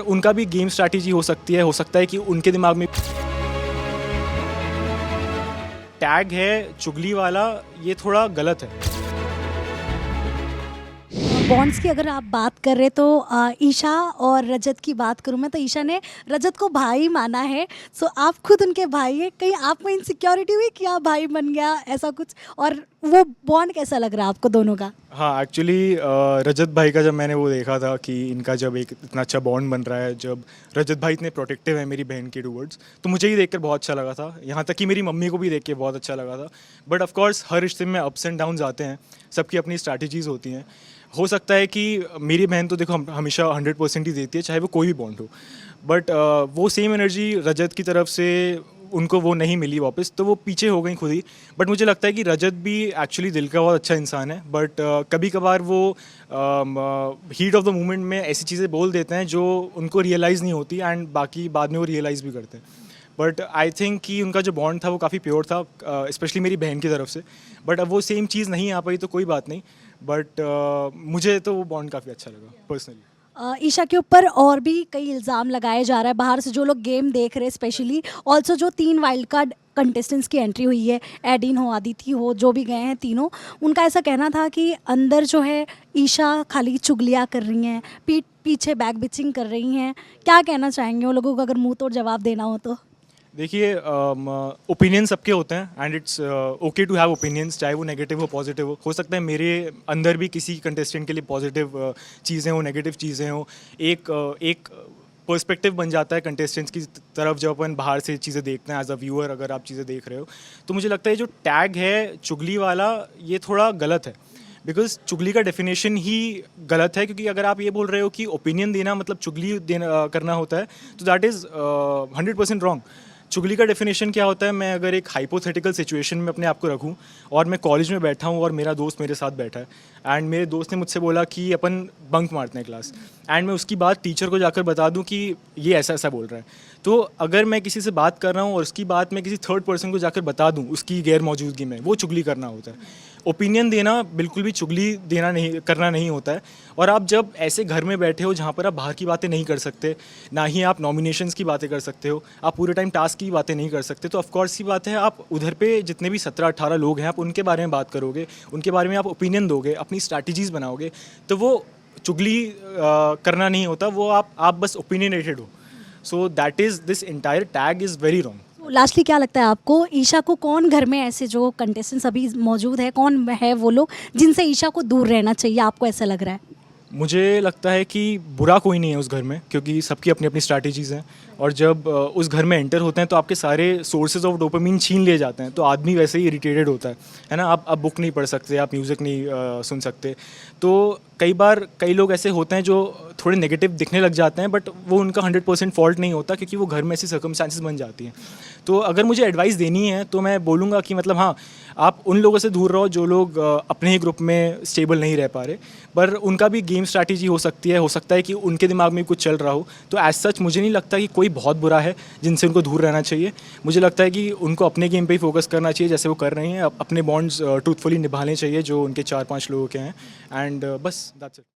उनका भी game strategy हो सकती है, हो सकता है कि उनके दिमाग में टैग है चुगली वाला, ये थोड़ा गलत है। बॉन्ड्स की अगर आप बात कर रहे तो ईशा और रजत की बात करूं मैं तो ईशा ने रजत को भाई माना है। सो आप खुद उनके भाई हैं, कहीं आप में इनसिक्योरिटी हुई कि आप भाई बन गया ऐसा कुछ, और वो बॉन्ड कैसा लग रहा है आपको दोनों का? हाँ, एक्चुअली रजत भाई का जब मैंने वो देखा था कि इनका जब एक इतना अच्छा बॉन्ड बन रहा है, जब रजत भाई इतने प्रोटेक्टिव है मेरी बहन के टूवर्ड्स, तो मुझे ही देखकर बहुत अच्छा लगा था। यहाँ तक कि मेरी मम्मी को भी देख के बहुत अच्छा लगा था। बट ऑफ कोर्स हर रिश्ते में अप्स एंड डाउन्स आते हैं, सबकी अपनी स्ट्रैटेजीज़ होती हैं। हो सकता है कि मेरी बहन तो देखो हमेशा 100% ही देती है, चाहे वो कोई भी बॉन्ड हो। बट वो सेम एनर्जी रजत की तरफ से उनको वो नहीं मिली वापस, तो वो पीछे हो गई खुद ही। बट मुझे लगता है कि रजत भी एक्चुअली दिल का बहुत अच्छा इंसान है, बट कभी कभार वो हीट ऑफ द मोमेंट में ऐसी चीज़ें बोल देते हैं जो उनको रियलाइज़ नहीं होती, एंड बाकी बाद में वो रियलाइज़ भी करते हैं। बट आई थिंक कि उनका जो बॉन्ड था वो काफ़ी प्योर था, स्पेशली मेरी बहन की तरफ से। बट अब वो सेम चीज़ नहीं आ पाई तो कोई बात नहीं, बट मुझे तो वो बॉन्ड काफ़ी अच्छा लगा पर्सनली। ईशा के ऊपर और भी कई इल्ज़ाम लगाए जा रहा है बाहर से जो लोग गेम देख रहे हैं, स्पेशली ऑल्सो जो 3 वाइल्ड कार्ड कंटेस्टेंट्स की एंट्री हुई है, एडिन हो, अदिति हो, जो भी गए हैं तीनों, उनका ऐसा कहना था कि अंदर जो है ईशा खाली चुगलियाँ कर रही हैं, पीठ पीछे बैक बिचिंग कर रही हैं। क्या कहना चाहेंगे उन लोगों को अगर मुंह तोड़ जवाब देना हो तो? देखिए, ओपिनियन सबके होते हैं and it's okay to have opinions, चाहे वो नेगेटिव हो पॉजिटिव हो सकता है मेरे अंदर भी किसी कंटेस्टेंट के लिए पॉजिटिव चीज़ें हो, नेगेटिव चीज़ें हो। एक पर्सपेक्टिव बन जाता है कंटेस्टेंट्स की तरफ जब अपन बाहर से चीज़ें देखते हैं एज अ व्यूअर। अगर आप चीज़ें देख रहे हो तो मुझे लगता है जो टैग है चुगली वाला, ये थोड़ा गलत है। बिकॉज चुगली का डेफिनेशन ही गलत है, क्योंकि अगर आप ये बोल रहे हो कि ओपिनियन देना मतलब चुगली देना करना होता है, तो दैट इज़ 100% रॉन्ग। चुगली का डेफिनेशन क्या होता है? मैं अगर एक हाइपोथेटिकल सिचुएशन में अपने आप को रखूं और मैं कॉलेज में बैठा हूं और मेरा दोस्त मेरे साथ बैठा है, एंड मेरे दोस्त ने मुझसे बोला कि अपन बंक मारते हैं क्लास, एंड मैं उसकी बात टीचर को जाकर बता दूं कि ये ऐसा ऐसा बोल रहा है। तो अगर मैं किसी से बात कर रहा हूं और उसकी बात मैं किसी थर्ड पर्सन को जाकर बता दूं उसकी गैर मौजूदगी में, वो चुगली करना होता है। ओपिनियन देना बिल्कुल भी चुगली देना नहीं करना नहीं होता है। और आप जब ऐसे घर में बैठे हो जहाँ पर आप बाहर की बातें नहीं कर सकते, ना ही आप नॉमिनेशंस की बातें कर सकते हो, आप पूरे टाइम टास्क की बातें नहीं कर सकते, तो ऑफकोर्स सी बात है आप उधर पे जितने भी 17-18 लोग हैं आप उनके बारे में बात करोगे, उनके बारे में आप ओपिनियन दोगे, अपनी स्ट्रैटेजीज़ बनाओगे, तो वो चुगली करना नहीं होता, वो आप बस ओपिनियनेटेड हो। So that is this entire tag is very wrong. Lastly क्या लगता है आपको, ईशा को कौन घर में ऐसे जो कंटेस्टेंट्स अभी मौजूद है, कौन है वो लोग जिनसे ईशा को दूर रहना चाहिए, आपको ऐसा लग रहा है? मुझे लगता है कि बुरा कोई नहीं है उस घर में, क्योंकि सबकी अपनी अपनी स्ट्रैटेजीज़ हैं। और जब उस घर में एंटर होते हैं तो आपके सारे सोर्सेज ऑफ डोपामिन छीन लिए जाते हैं, तो आदमी वैसे ही इरिटेटेड होता है ना। आप बुक नहीं पढ़ सकते, आप म्यूज़िक नहीं सुन सकते। तो कई बार कई लोग ऐसे होते हैं जो थोड़े नेगेटिव दिखने लग जाते हैं, बट वो उनका 100% फॉल्ट नहीं होता, क्योंकि वो घर में ऐसी सर्कमस्टांसेस बन जाती हैं। तो अगर मुझे एडवाइस देनी है तो मैं बोलूँगा कि मतलब हाँ, आप उन लोगों से दूर रहो जो लोग अपने ही ग्रुप में स्टेबल नहीं रह पा रहे, पर उनका भी गेम स्ट्रैटेजी हो सकती है, हो सकता है कि उनके दिमाग में कुछ चल रहा हो। तो एज सच मुझे नहीं लगता कि कोई बहुत बुरा है जिनसे उनको दूर रहना चाहिए। मुझे लगता है कि उनको अपने गेम पे ही फोकस करना चाहिए जैसे वो कर रही हैं, अपने बॉन्ड्स ट्रूथफुली निभाने चाहिए जो उनके 4-5 लोगों के हैं, एंड बस दैट्स इट।